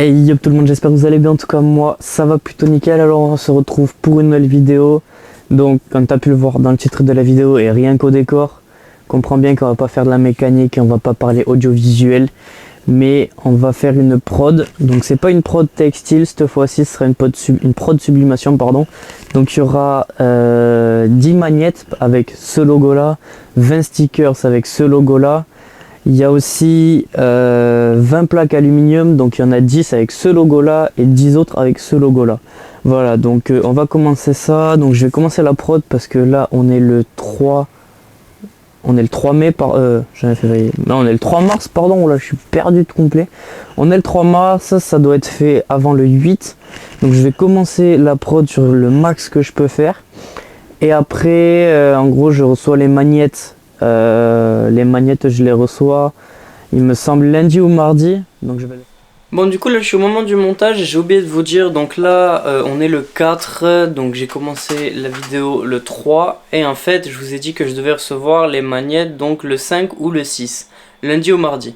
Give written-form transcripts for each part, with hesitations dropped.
Hey yo tout le monde, j'espère que vous allez bien, en tout cas moi ça va plutôt nickel. Alors on se retrouve pour une nouvelle vidéo. Donc comme tu as pu le voir dans le titre de la vidéo et rien qu'au décor, comprends bien qu'on va pas faire de la mécanique et on va pas parler audiovisuel, mais on va faire une prod. Donc c'est pas une prod textile cette fois-ci, ce sera une prod sublimation pardon. Donc il y aura 10 magnettes avec ce logo là, 20 stickers avec ce logo là. Il y a aussi 20 plaques aluminium, donc il y en a 10 avec ce logo là et 10 autres avec ce logo là. Voilà, donc on va commencer ça. Donc je vais commencer la prod parce que là on est le 3 mai j'avais fait non, on est le 3 mars pardon, là je suis perdu de complet. On est le 3 mars, ça doit être fait avant le 8. Donc je vais commencer la prod sur le max que je peux faire. Et après en gros je reçois les magnettes. Je les reçois, il me semble lundi ou mardi. Donc je vais... Bon, du coup là je suis au moment du montage et j'ai oublié de vous dire, donc là on est le 4, donc j'ai commencé la vidéo le 3 et en fait je vous ai dit que je devais recevoir les magnettes donc le 5 ou le 6, lundi ou mardi,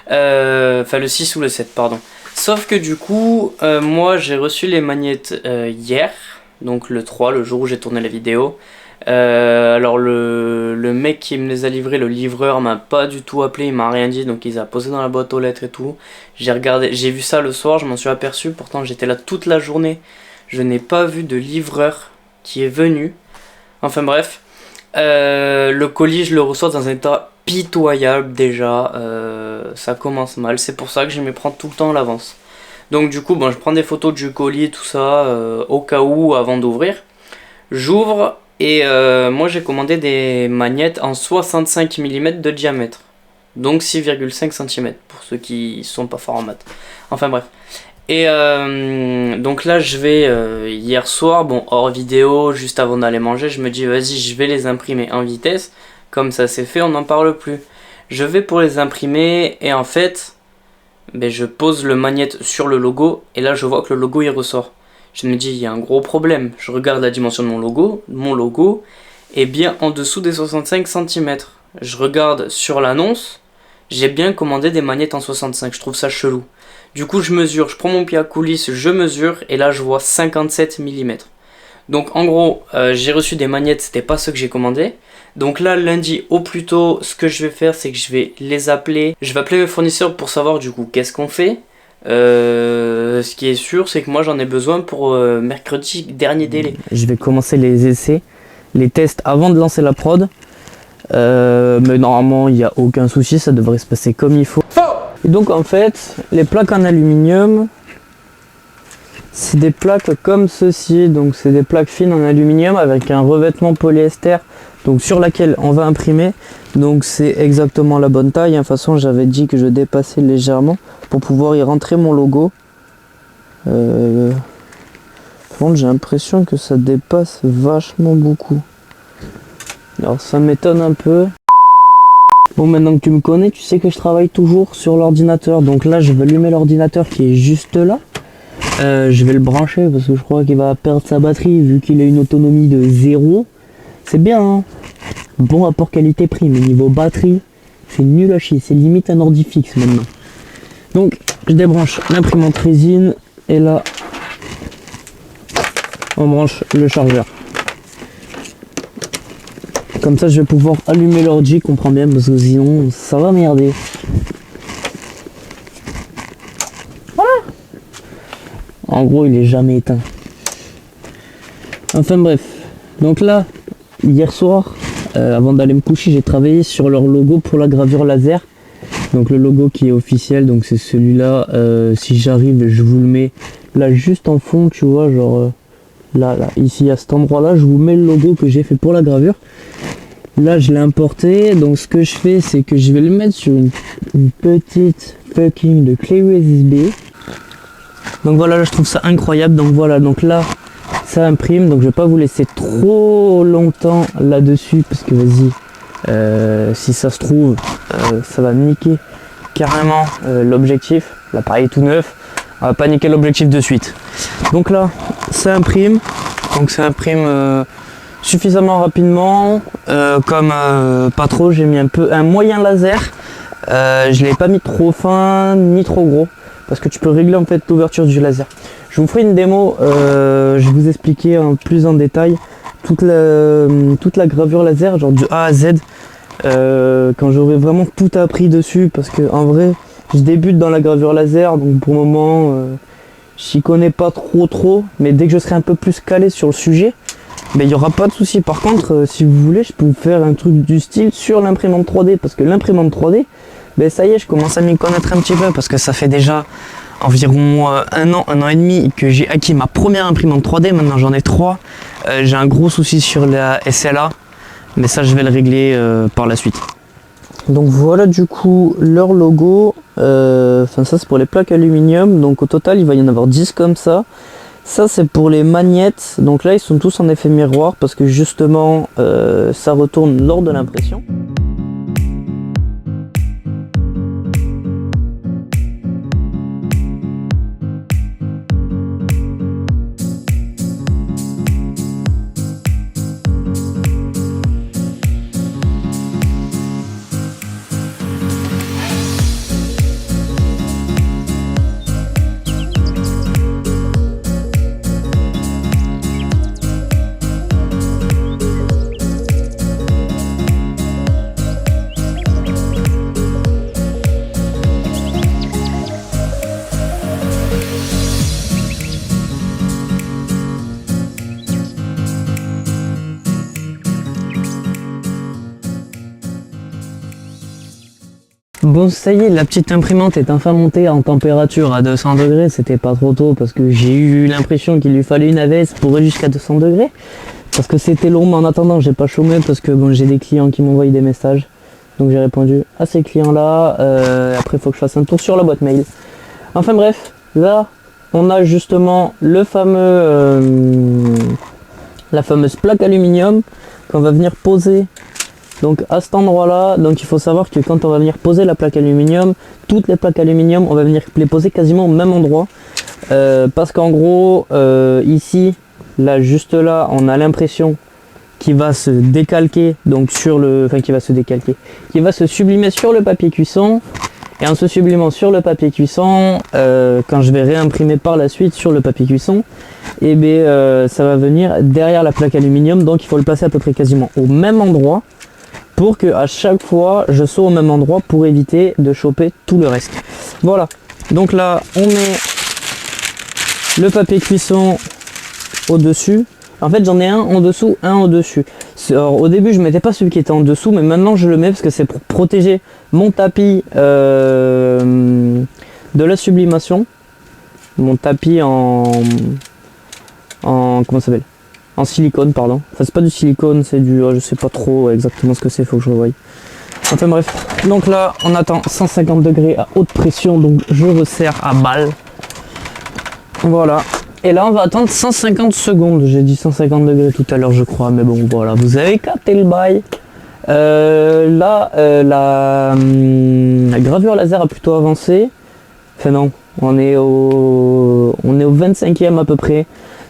enfin le 6 ou le 7 pardon. Sauf que du coup moi j'ai reçu les magnettes hier, donc le 3, le jour où j'ai tourné la vidéo. Alors le mec qui me les a livrés, le livreur, m'a pas du tout appelé, il m'a rien dit, donc il les a posés dans la boîte aux lettres et tout. J'ai regardé, j'ai vu ça le soir, je m'en suis aperçu, pourtant j'étais là toute la journée, je n'ai pas vu de livreur qui est venu. Enfin bref, le colis je le reçois dans un état pitoyable déjà, ça commence mal, c'est pour ça que je m'y prends tout le temps à l'avance. Donc du coup bon, je prends des photos du colis et tout ça au cas où avant d'ouvrir. J'ouvre. Et moi j'ai commandé des magnettes en 65 mm de diamètre, donc 6,5 cm pour ceux qui sont pas forts en maths. Enfin bref. Et donc là je vais hier soir, bon hors vidéo, juste avant d'aller manger, je me dis vas-y je vais les imprimer en vitesse, comme ça c'est fait, on n'en parle plus. Je vais pour les imprimer et en fait je pose le magnète sur le logo et là je vois que le logo il ressort. Je me dis, il y a un gros problème. Je regarde la dimension de mon logo est bien en dessous des 65 cm. Je regarde sur l'annonce, j'ai bien commandé des magnettes en 65, je trouve ça chelou. Du coup, je mesure, je prends mon pied à coulisse, je mesure, et là, je vois 57 mm. Donc, en gros, j'ai reçu des magnettes, c'était pas ce que j'ai commandé. Donc là, lundi au plus tôt, ce que je vais faire, c'est que je vais les appeler. Je vais appeler mes fournisseurs pour savoir, du coup, qu'est-ce qu'on fait. Ce qui est sûr, c'est que moi j'en ai besoin pour mercredi, dernier délai. Je vais commencer les essais, les tests avant de lancer la prod. Mais normalement il n'y a aucun souci, ça devrait se passer comme il faut. Et donc en fait, les plaques en aluminium, c'est des plaques comme ceci. Donc c'est des plaques fines en aluminium avec un revêtement polyester, donc sur laquelle on va imprimer. Donc c'est exactement la bonne taille. De toute façon j'avais dit que je dépassais légèrement pour pouvoir y rentrer mon logo. Par contre j'ai l'impression que ça dépasse vachement beaucoup. Alors ça m'étonne un peu. Bon, maintenant que tu me connais, tu sais que je travaille toujours sur l'ordinateur. Donc là je vais allumer l'ordinateur qui est juste là. Je vais le brancher parce que je crois qu'il va perdre sa batterie vu qu'il a une autonomie de 0. C'est bien hein. Bon rapport qualité-prix, mais niveau batterie, c'est nul à chier, c'est limite un ordi fixe maintenant. Donc je débranche l'imprimante résine et là on branche le chargeur. Comme ça je vais pouvoir allumer l'ordi, comprends bien, parce que sinon ça va merder. Voilà. En gros il est jamais éteint. Enfin bref, donc là hier soir, avant d'aller me coucher, j'ai travaillé sur leur logo pour la gravure laser. Donc le logo qui est officiel, donc c'est celui-là. Si j'arrive, je vous le mets là juste en fond, tu vois, genre là, ici à cet endroit-là, je vous mets le logo que j'ai fait pour la gravure. Là, je l'ai importé. Donc ce que je fais, c'est que je vais le mettre sur une petite fucking de clé USB. Donc voilà, là, je trouve ça incroyable. Donc voilà, donc là. Ça imprime, donc je vais pas vous laisser trop longtemps là-dessus parce que vas-y, si ça se trouve, ça va niquer carrément l'objectif. L'appareil est tout neuf, on va pas niquer l'objectif de suite. Donc là, ça imprime, donc ça imprime suffisamment rapidement, comme pas trop. J'ai mis un moyen laser, je l'ai pas mis trop fin ni trop gros. parce que tu peux régler en fait l'ouverture du laser. Je vous ferai une démo, je vais vous expliquer plus en détail toute la gravure laser, genre du A à Z, quand j'aurai vraiment tout appris dessus, parce que en vrai je débute dans la gravure laser, donc pour le moment j'y connais pas trop, mais dès que je serai un peu plus calé sur le sujet, mais il n'y aura pas de souci. Par contre, si vous voulez, je peux vous faire un truc du style sur l'imprimante 3D, parce que l'imprimante 3D, ben ça y est, je commence à m'y connaître un petit peu, parce que ça fait déjà environ un an et demi que j'ai acquis ma première imprimante 3D. Maintenant j'en ai 3. J'ai un gros souci sur la SLA, mais ça je vais le régler par la suite. Donc voilà du coup leur logo. Enfin ça c'est pour les plaques aluminium, donc au total il va y en avoir 10 comme ça. Ça c'est pour les magnettes, donc là ils sont tous en effet miroir parce que justement ça retourne lors de l'impression. Bon ça y est, la petite imprimante est enfin montée en température à 200 degrés, c'était pas trop tôt parce que j'ai eu l'impression qu'il lui fallait une AVS pour aller jusqu'à 200 degrés. Parce que c'était long, mais en attendant j'ai pas chômé parce que bon, j'ai des clients qui m'envoient des messages. Donc j'ai répondu à ces clients là, après il faut que je fasse un tour sur la boîte mail. Enfin bref, là on a justement le fameux, la fameuse plaque aluminium qu'on va venir poser. Donc à cet endroit là, donc il faut savoir que quand on va venir poser la plaque aluminium, toutes les plaques aluminium on va venir les poser quasiment au même endroit, parce qu'en gros ici, là juste là, on a l'impression qu'il va se décalquer, donc sur le, enfin qui va se sublimer sur le papier cuisson, et en se sublimant sur le papier cuisson, quand je vais réimprimer par la suite sur le papier cuisson, et bien ça va venir derrière la plaque aluminium, donc il faut le placer à peu près quasiment au même endroit, pour que à chaque fois je sois au même endroit pour éviter de choper tout le reste. Voilà, donc là on met le papier cuisson au dessus. En fait j'en ai un en dessous, un au dessus. Alors, au début je mettais pas celui qui était en dessous, mais maintenant je le mets parce que c'est pour protéger mon tapis de la sublimation, mon tapis en comment ça s'appelle, en silicone, pardon. Enfin c'est pas du silicone, c'est du, je sais pas trop exactement ce que c'est, faut que je revoie. Enfin bref, donc là on attend 150 degrés à haute pression, donc je resserre à balle. Voilà, et là on va attendre 150 secondes. J'ai dit 150 degrés tout à l'heure je crois, mais bon voilà, vous avez capté le bail. Là la gravure laser a plutôt avancé. Enfin non, on est au 25e à peu près.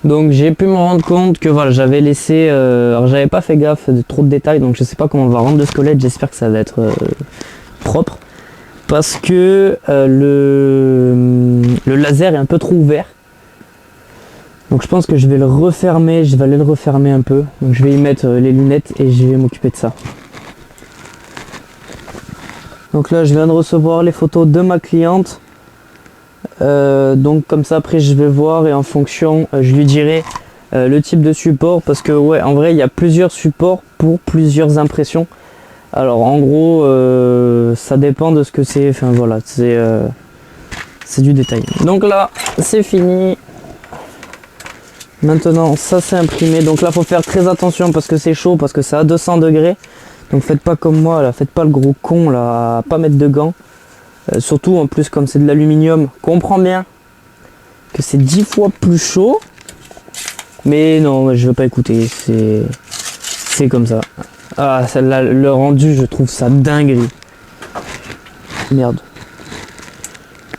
Donc j'ai pu me rendre compte que voilà, j'avais laissé, alors j'avais pas fait gaffe de trop de détails, donc je sais pas comment on va rendre le squelette, j'espère que ça va être propre, parce que le laser est un peu trop ouvert, donc je pense que je vais le refermer, je vais aller le refermer un peu, donc je vais y mettre les lunettes et je vais m'occuper de ça. Donc là je viens de recevoir les photos de ma cliente. Donc comme ça après je vais voir et en fonction je lui dirai le type de support, parce que ouais en vrai il y a plusieurs supports pour plusieurs impressions. Alors en gros ça dépend de ce que c'est, enfin voilà, c'est du détail. Donc là c'est fini. Maintenant ça c'est imprimé, donc là faut faire très attention parce que c'est chaud, parce que c'est à 200 degrés. Donc faites pas comme moi là, faites pas le gros con là, à pas mettre de gants. Surtout en plus comme c'est de l'aluminium, comprends bien que c'est 10 fois plus chaud, mais non je veux pas écouter, c'est comme ça. Ah celle-là, le rendu je trouve ça dinguerie, merde,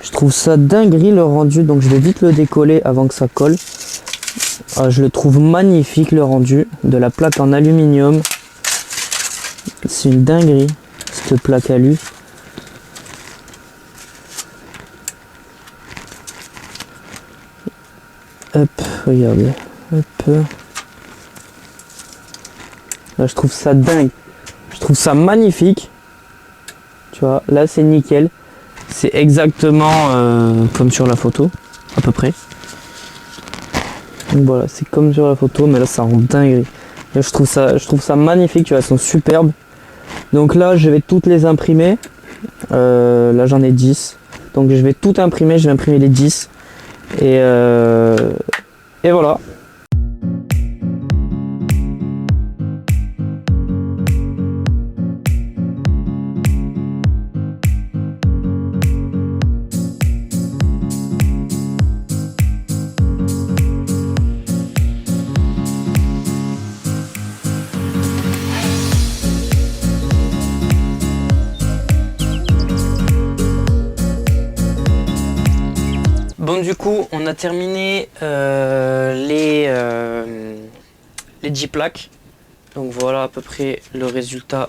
je trouve ça dinguerie le rendu, donc je vais vite le décoller avant que ça colle. Ah, je le trouve magnifique le rendu de la plaque en aluminium, c'est une dinguerie cette plaque alu. Hop, regardez. Hop. Là, je trouve ça dingue. Je trouve ça magnifique. Tu vois, là c'est nickel. C'est exactement comme sur la photo, à peu près. Donc voilà, c'est comme sur la photo, mais là ça rend dinguerie. Là, je trouve ça magnifique, tu vois, elles sont superbes. Donc là, je vais toutes les imprimer. Là, j'en ai 10. Donc je vais tout imprimer, je vais imprimer les 10. Et voilà. Bon, du coup, on a terminé les 10 plaques. Donc voilà à peu près le résultat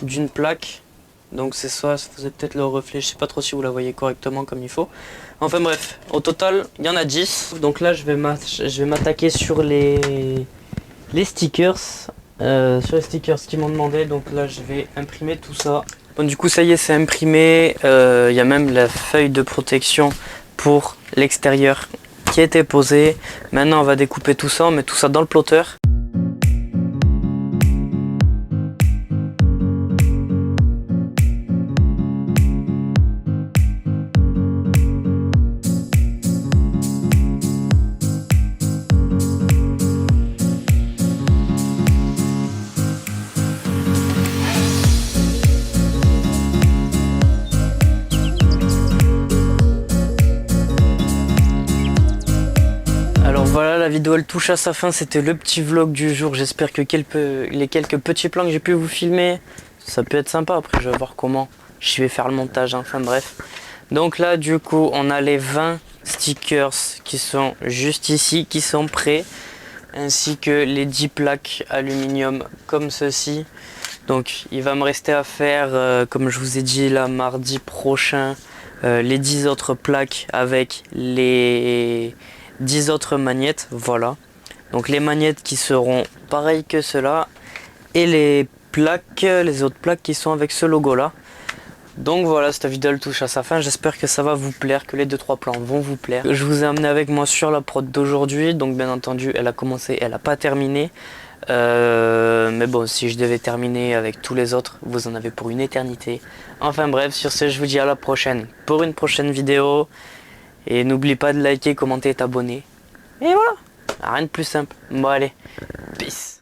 d'une plaque. Donc c'est ça faisait peut-être le reflet, je sais pas trop si vous la voyez correctement comme il faut. Enfin bref, au total, il y en a 10. Donc là, je vais m'attaquer sur les stickers. Sur les stickers qu'ils m'ont demandé. Donc là, je vais imprimer tout ça. Bon, du coup, ça y est, c'est imprimé. Il y a même la feuille de protection pour l'extérieur qui a été posée. Maintenant, on va découper tout ça, on met tout ça dans le plotter. Voilà, la vidéo elle touche à sa fin, c'était le petit vlog du jour. J'espère que les quelques petits plans que j'ai pu vous filmer, ça peut être sympa. Après je vais voir comment je vais faire le montage, hein. Enfin bref. Donc là du coup on a les 20 stickers qui sont juste ici, qui sont prêts. Ainsi que les 10 plaques aluminium comme ceci. Donc il va me rester à faire, comme je vous ai dit là, mardi prochain, les 10 autres plaques avec les 10 autres magnettes, voilà. Donc les magnettes qui seront pareilles que cela et les autres plaques qui sont avec ce logo là. Donc voilà, cette vidéo elle touche à sa fin. J'espère que ça va vous plaire, que les 2-3 plans vont vous plaire. Je vous ai amené avec moi sur la prod d'aujourd'hui. Donc bien entendu, elle a commencé, elle n'a pas terminé. Mais bon, si je devais terminer avec tous les autres, vous en avez pour une éternité. Enfin bref, sur ce, je vous dis à la prochaine pour une prochaine vidéo. Et n'oublie pas de liker, commenter et t'abonner. Et voilà, rien de plus simple. Bon allez, peace.